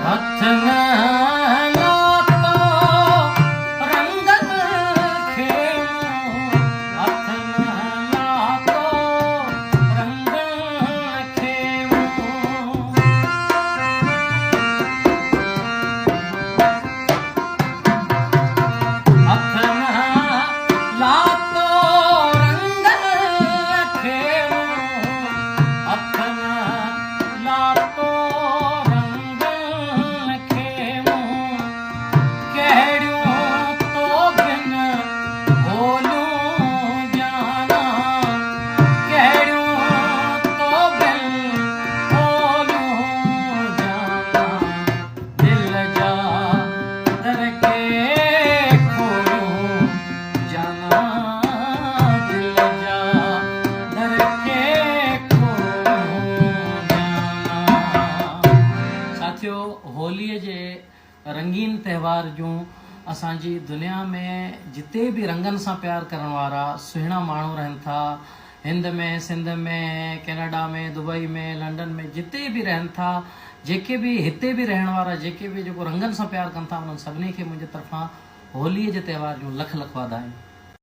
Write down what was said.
हथ न लातो रंगन खेमो, हथ न लातो रंगन खेमो। हथ न लातो रंगन खेमो, हथ न लातो होलीअ जे रंगीन त्योहार जूं असांजी दुनिया में जिते भी रंगन सां प्यार करण वारा सुहिणा माण्हू रहनि था, हिंद में, सिंध में, कनाडा में, दुबई में, लंडन में, जिते भी रहनि था, जेके भी हिते भी रहण वारा जेके भी जेको रंगन सां प्यार कनि था, उन्हनि सभिनी खे मुंहिंजे तरफ़ां होलीअ जे त्योहार जूं लख लख वाधायूं।